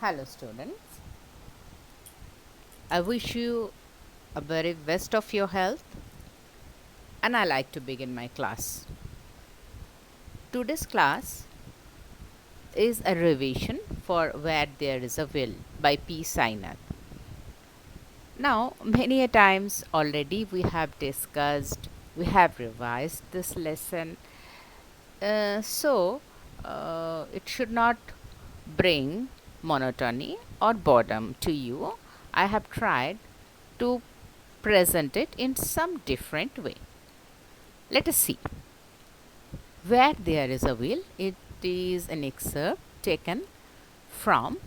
Hello students, I wish you a very best of your health and I like to begin my class. Today's class is a revision for Where There Is a Will by P. Sainath. Now, many a times already we have discussed, we have revised this lesson. So, it should not bring monotony or boredom to you. I have tried to present it in some different way. Let us see. Where There Is a Will, it is an excerpt taken from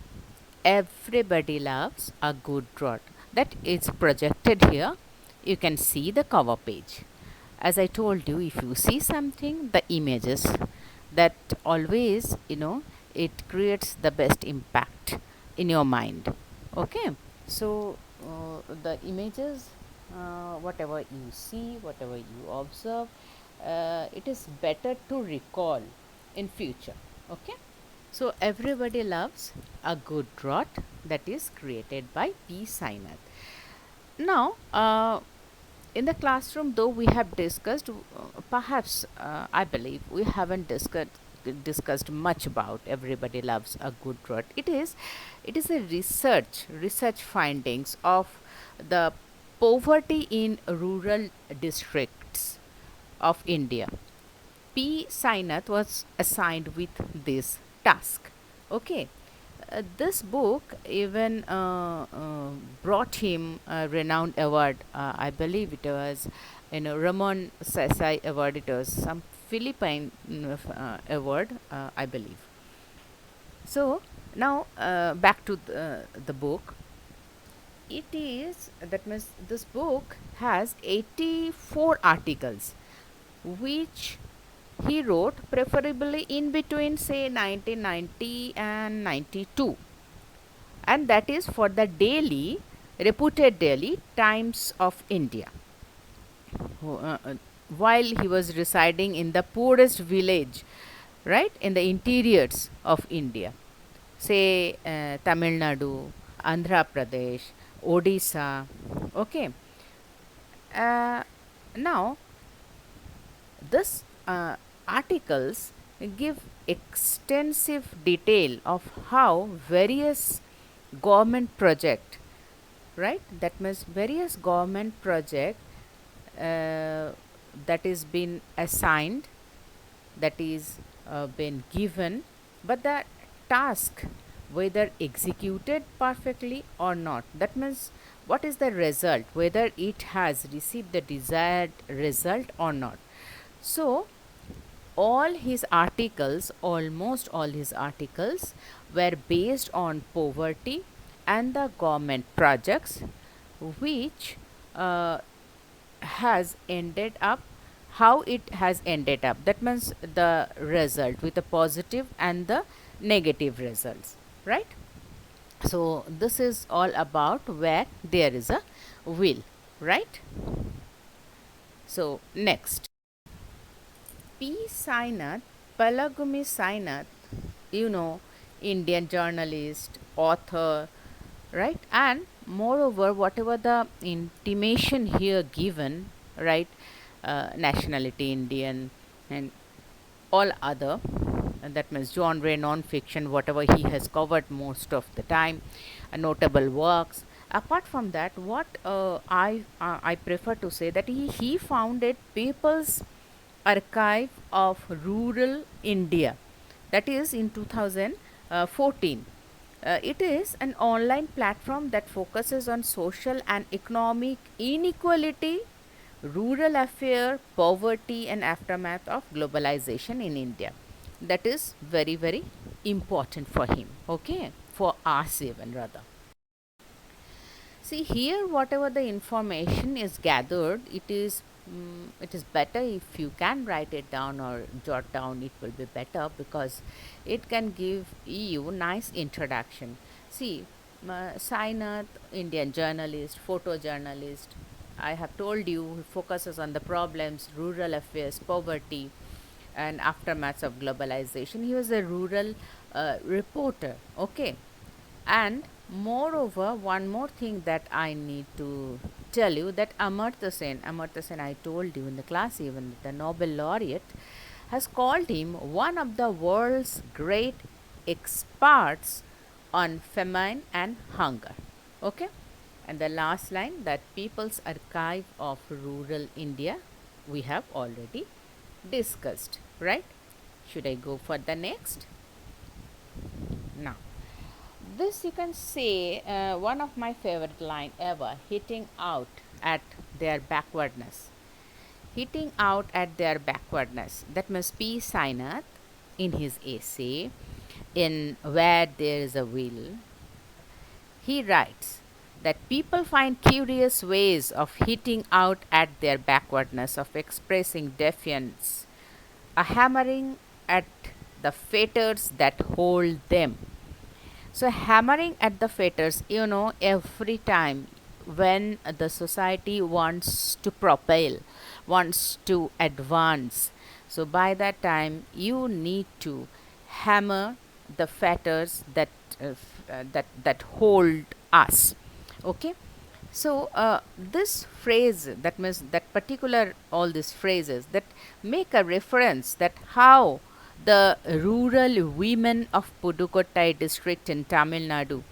Everybody Loves a Good Rod. That is projected here. You can see the cover page. As I told you, if you see something, the images that always, it creates the best impact in your mind. Okay, so the images, whatever you see, whatever you observe, it is better to recall in future. Okay, so Everybody Loves a Good Rot, that is created by P. Sainath. Now, in the classroom, though we have discussed, perhaps I believe we haven't discussed much about Everybody Loves a Good Rot. It is a research findings of the poverty in rural districts of India. P. Sainath was assigned with this task. Okay, this book even brought him a renowned award. I believe it was, Ramon Sesai Award. It was some Philippine award, I believe. So now back to the book. It is that means this book has 84 articles, which he wrote preferably in between say 1990 and 92, and that is for the daily reputed daily Times of India. While he was residing in the poorest village, right, in the interiors of India, say Tamil Nadu, Andhra Pradesh, Odisha. Okay, uh, now this articles give extensive detail of how various government project, right, that means various government project that is been assigned, that is been given, but the task whether executed perfectly or not, that means what is the result, whether it has received the desired result or not. So all his articles, almost all his articles, were based on poverty and the government projects, which uh, has ended up, how it has ended up, that means the result with the positive and the negative results, right? So this is all about Where There Is a Will, right? So next, P. Sainath, Palagumi Sainath, Indian journalist, author, right? And moreover, whatever the intimation here given, right, nationality Indian and all other, and that means genre, non-fiction, whatever he has covered most of the time, notable works. Apart from that, what I prefer to say that he founded People's Archive of Rural India, that is in 2014. It is an online platform that focuses on social and economic inequality, rural affair, poverty, and aftermath of globalization in India. That is very, very important for him, okay, for us even rather. See here, whatever the information is gathered, it is better if you can write it down or jot down. It will be better because it can give you nice introduction. See, Sainath, Indian journalist, photojournalist. I have told you he focuses on the problems, rural affairs, poverty, and aftermaths of globalization. He was a rural reporter. Okay, And moreover, one more thing that I need to tell you, that Amartya Sen, I told you in the class even, the Nobel laureate, has called him one of the world's great experts on famine and hunger. Okay? And the last line, that People's Archive of Rural India, we have already discussed, right? Should I go for the next? Now, this you can say one of my favorite line ever, hitting out at their backwardness. Hitting out at their backwardness. That must be Sainath in his essay in Where There Is a Will. He writes that people find curious ways of hitting out at their backwardness, of expressing defiance, a hammering at the fetters that hold them. So, hammering at the fetters, every time when the society wants to propel, wants to advance, so by that time you need to hammer the fetters that hold us. Okay, so this phrase, that means that particular, all these phrases that make a reference that how the rural women of Pudukkottai district in Tamil Nadu,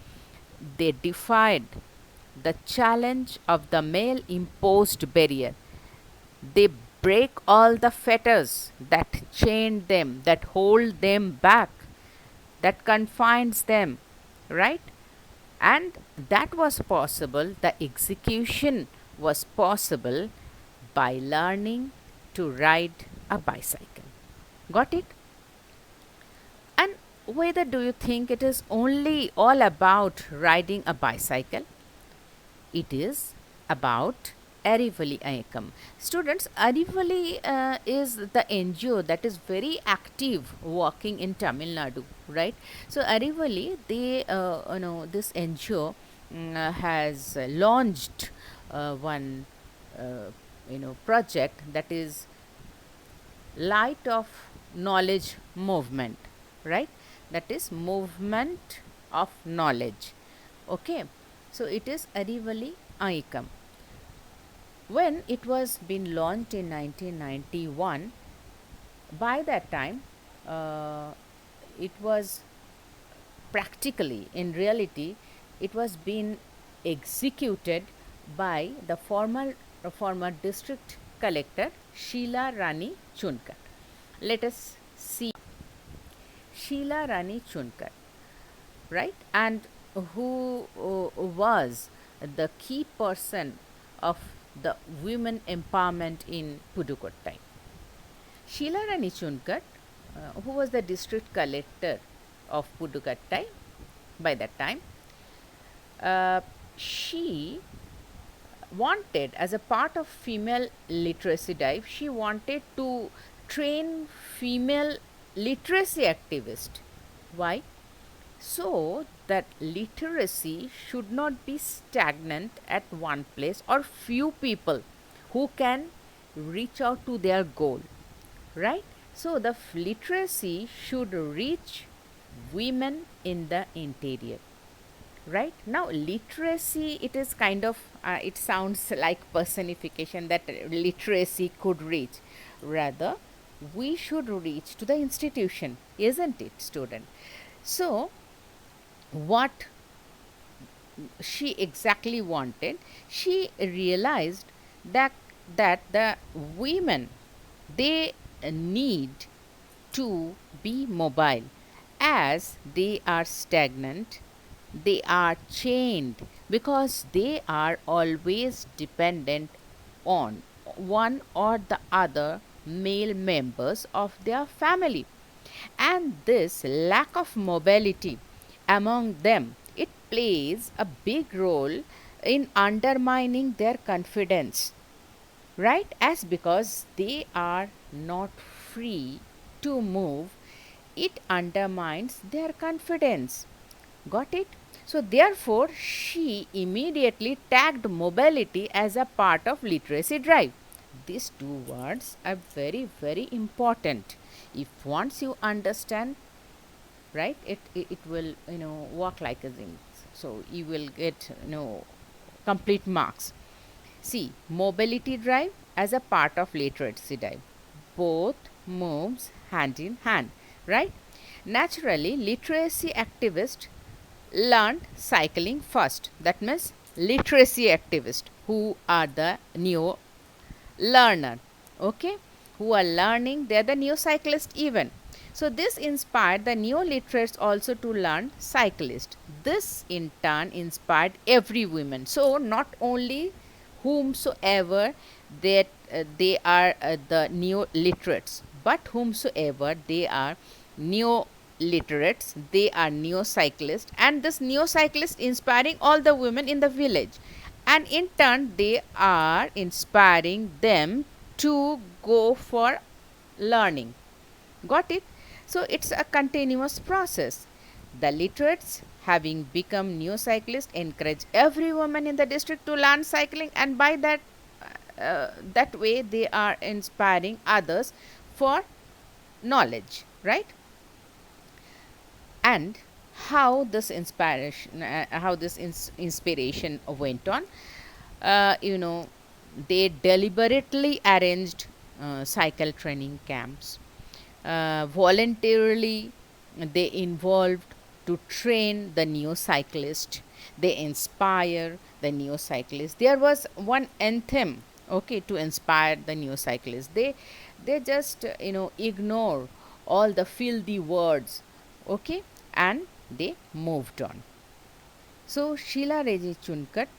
they defied the challenge of the male imposed barrier. They break all the fetters that chain them, that hold them back, that confines them, right? And that was possible, the execution was possible by learning to ride a bicycle. Got it? And whether do you think it is only all about riding a bicycle? It is about Arivali Ayakam. Students, Arivali is the NGO that is very active working in Tamil Nadu, right? So Arivali, this NGO has launched one, project, that is Light of Knowledge Movement, right? That is movement of knowledge. Okay, so it is Arivali Aikam. When it was been launched in 1991, by that time it was practically, in reality, it was being executed by the former district collector Sheila Rani Chunkar. Let us see Sheila Rani Chunkar, right? And who was the key person of the women empowerment in Pudukkottai. Sheila Rani Chunkar, who was the district collector of Pudukkottai by that time, she wanted, as a part of female literacy drive, she wanted to train female literacy activists. Why? So that literacy should not be stagnant at one place or few people who can reach out to their goal, right? So the literacy should reach women in the interior, right? Now literacy, it is kind of it sounds like personification, that literacy could reach. Rather, we should reach to the institution, isn't it, student? So what she exactly wanted, she realized that the women, they need to be mobile, as they are stagnant, they are chained, because they are always dependent on one or the other male members of their family. And this lack of mobility among them, it plays a big role in undermining their confidence, right? As because they are not free to move, it undermines their confidence. Got it? So therefore she immediately tagged mobility as a part of literacy drive. These two words are very, very important. If once you understand right? It will, walk like a zinc. So you will get, complete marks. See, mobility drive as a part of literacy drive. Both moves hand in hand, right? Naturally, literacy activists learned cycling first. That means literacy activists who are the new learner, okay, who are learning, they're the new cyclist even. So this inspired the new literates also to learn cyclist. This in turn inspired every woman. So not only whomsoever that they are the new literates, but whomsoever they are new literates, they are neo cyclists, and this neo cyclist inspiring all the women in the village, and in turn they are inspiring them to go for learning. Got it? So it's a continuous process. The literates, having become new cyclists, encourage every woman in the district to learn cycling, and by that way they are inspiring others for knowledge, right? And how this inspiration went on, you know, they deliberately arranged cycle training camps, voluntarily they involved to train the new cyclist, they inspire the new cyclist. There was one anthem, okay, to inspire the new cyclist. They just ignore all the filthy words, okay, and they moved on. So Sheila Reji Chunkat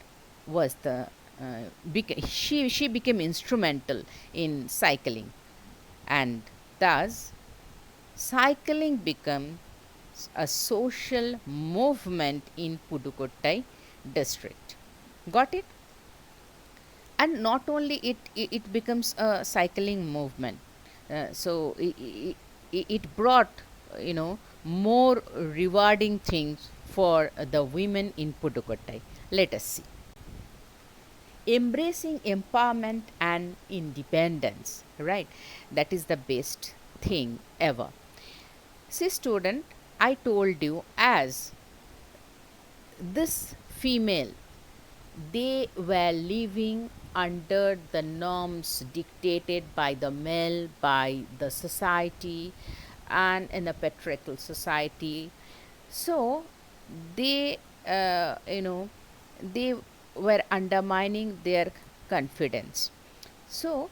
was the she became instrumental in cycling, and thus cycling becomes a social movement in Pudukkottai district. Got it? And not only it becomes a cycling movement, so it brought, more rewarding things for the women in Pudukkottai. Let us see. Embracing empowerment and independence, right? That is the best thing ever. See, student, I told you, as this female, they were living under the norms dictated by the male, by the society, and in a patriarchal society. So they, they were undermining their confidence. So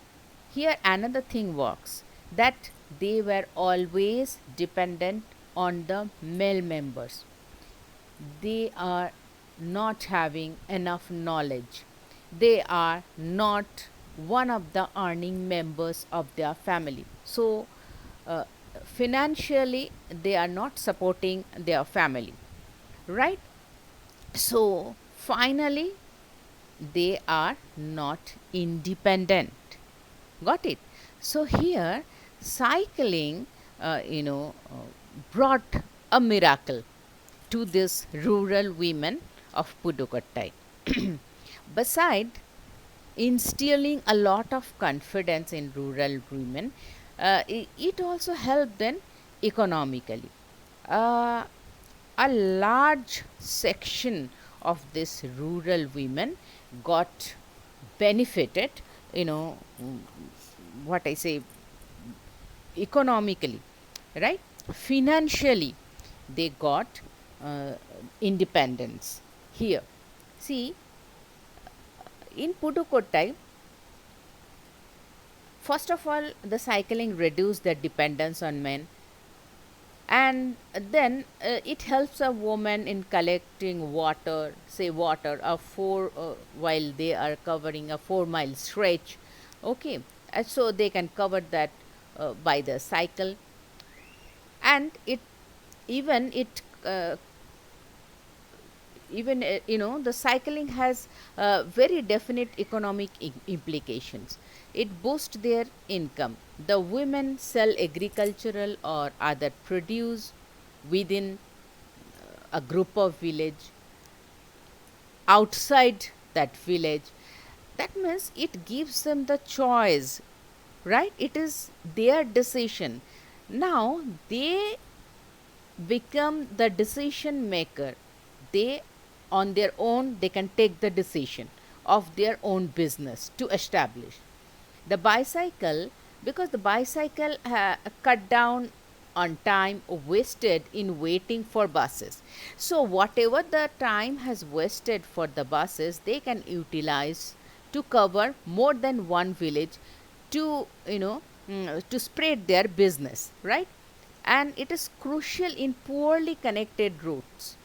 here another thing works, that they were always dependent on the male members. They are not having enough knowledge. They are not one of the earning members of their family. So, uh, financially, they are not supporting their family, right? So, finally, they are not independent. Got it? So, here, cycling, brought a miracle to this rural women of Pudukkottai. Beside instilling a lot of confidence in rural women, it also helped them economically. Uh, a large section of this rural women got benefited, you know, what I say, economically, right? Financially, they got uh, independence here. See, in Pudukkottai, first of all, the cycling reduced the dependence on men, and then it helps a woman in collecting water, say water, a while they are covering a 4 mile stretch, okay, so they can cover that by the cycle, and it even it even the cycling has very definite economic implications. It boosts their income. The women sell agricultural or other produce within a group of village, outside that village. That means it gives them the choice, right? It is their decision. Now they become the decision maker. They, on their own, they can take the decision of their own business to establish. The bicycle, because the bicycle cut down on time wasted in waiting for buses. So whatever the time has wasted for the buses, they can utilize to cover more than one village, to to spread their business, right? And it is crucial in poorly connected routes.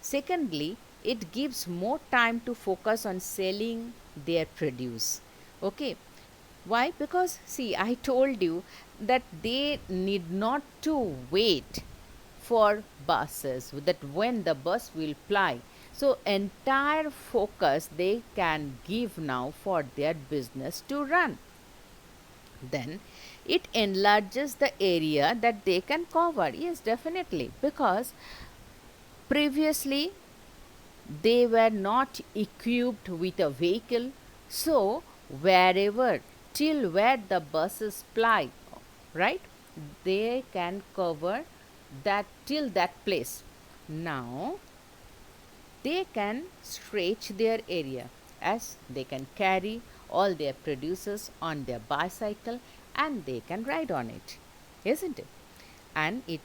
Secondly, it gives more time to focus on selling their produce. Okay. Why? Because see, I told you that they need not to wait for buses, that when the bus will ply. So entire focus they can give now for their business to run. Then it enlarges the area that they can cover. Yes, definitely, because previously they were not equipped with a vehicle, so wherever, till where the buses ply, right, they can cover that till that place. Now they can stretch their area, as they can carry all their producers on their bicycle and they can ride on it, isn't it? And it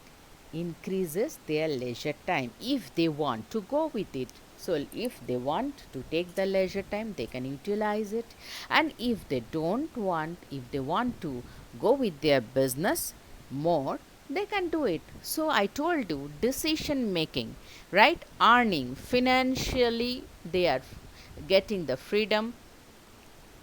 increases their leisure time if they want to go with it. So if they want to take the leisure time, they can utilize it. And if they don't want, if they want to go with their business more, they can do it. So I told you, decision making, right? Earning financially, they are getting the freedom.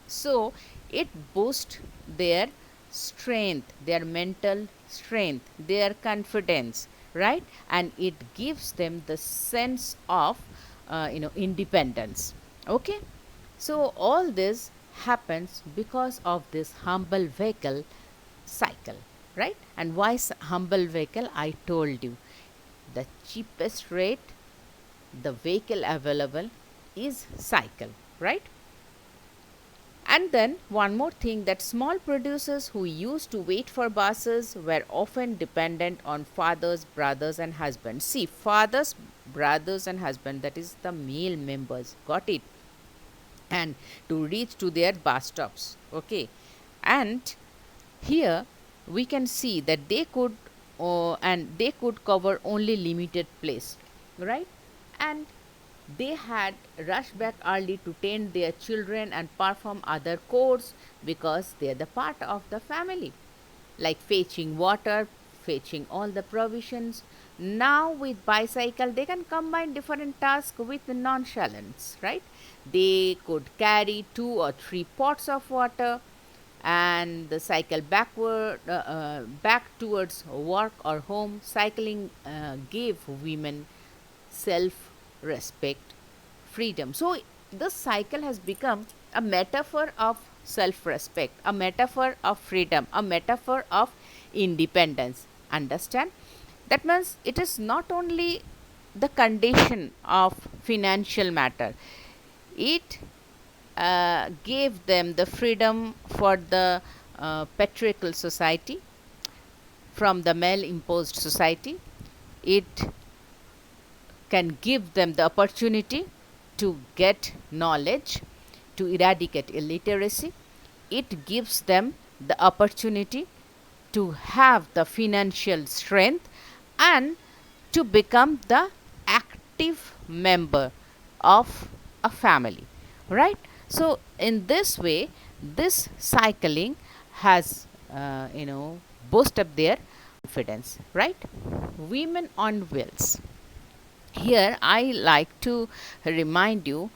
So it boosts their strength, their mental strength, their confidence, right? And it gives them the sense of independence. Okay. So all this happens because of this humble vehicle cycle, right? And why humble vehicle? I told you, the cheapest rate, the vehicle available is cycle, right? And then one more thing, that small producers who used to wait for buses were often dependent on fathers, brothers, and husbands. See, fathers, brothers, and husband, that is the male members, got it? And to reach to their bus stops. Okay. And here we can see that they could and they could cover only limited place, right? And they had rushed back early to tend their children and perform other chores because they are the part of the family, like fetching water, fetching all the provisions. Now with bicycle they can combine different tasks with nonchalance, right? They could carry 2 or 3 pots of water and the cycle back towards work or home. Cycling gave women self respect, freedom. So this cycle has become a metaphor of self respect, a metaphor of freedom, a metaphor of independence. Understand? That means it is not only the condition of financial matter, it gave them the freedom for the patriarchal society, from the male imposed society. It can give them the opportunity to get knowledge, to eradicate illiteracy. It gives them the opportunity to have the financial strength and to become the active member of a family, right? So in this way, this cycling has boost up their confidence, right? Women on wheels. Here I like to remind you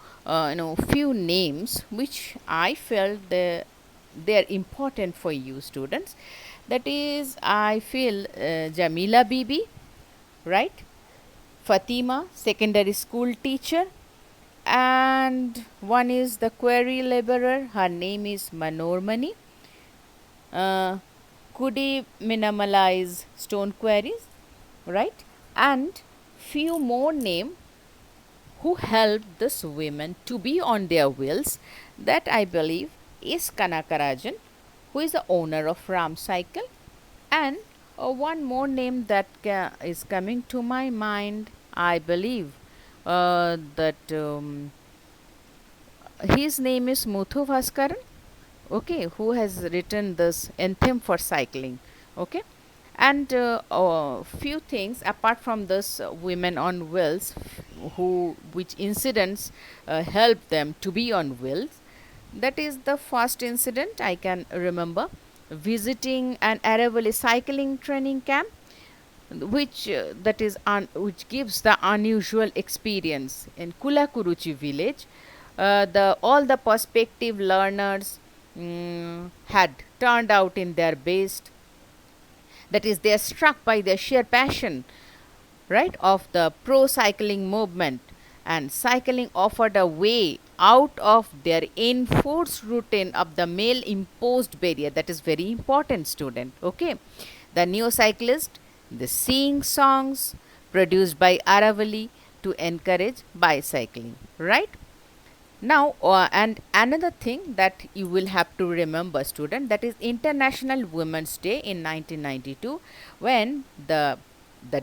few names which I felt they're important for you students. That is, I feel Jamila Bibi, right? Fatima, secondary school teacher, and one is the quarry laborer, her name is Manormani. uh, Kudi minimalize stone quarries, right? And few more name who helped this women to be on their wheels. That I believe is Kanakarajan, who is the owner of Ram Cycle, and One more name that is coming to my mind, I believe that his name is Muthu Bhaskaran, okay, who has written this anthem for cycling, okay. And few things apart from this, women on wheels, who which incidents helped them to be on wheels. That is the first incident I can remember, visiting an Aravali cycling training camp, which which gives the unusual experience in Kulakuruchi village. The all the prospective learners had turned out in their best. That is, they are struck by the sheer passion, right, of the pro cycling movement, and cycling offered a way out of their enforced routine of the male imposed barrier. That is very important, student, okay. The new cyclist, the sing songs produced by Aravali to encourage bicycling, right. Now, and another thing that you will have to remember, student, that is International Women's Day in 1992, when the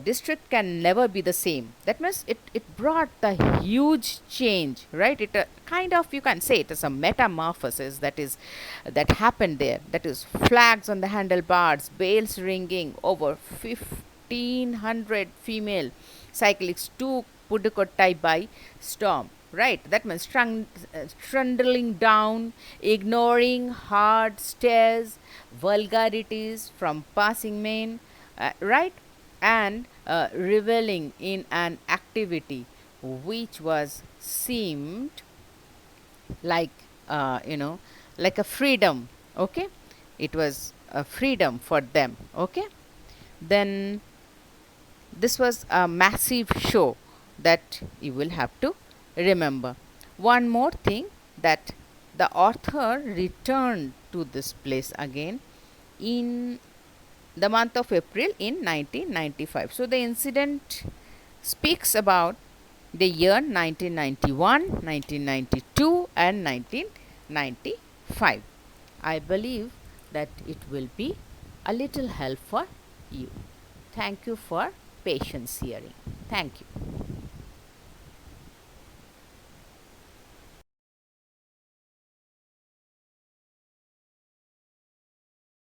district can never be the same. That means it brought the huge change, right? It kind of, you can say it is a metamorphosis that happened there. That is flags on the handlebars, bells ringing, over 1,500 female cyclists took Pudukkottai by storm, right. That means trundling down, ignoring hard stares, vulgarities from passing men, right, and reveling in an activity which was seemed like, you know, like a freedom, okay. It was a freedom for them, okay. Then this was a massive show that you will have to remember. One more thing, that the author returned to this place again in the month of April in 1995. So the incident speaks about the year 1991, 1992 and 1995. I believe that it will be a little help for you. Thank you for patience hearing. Thank you.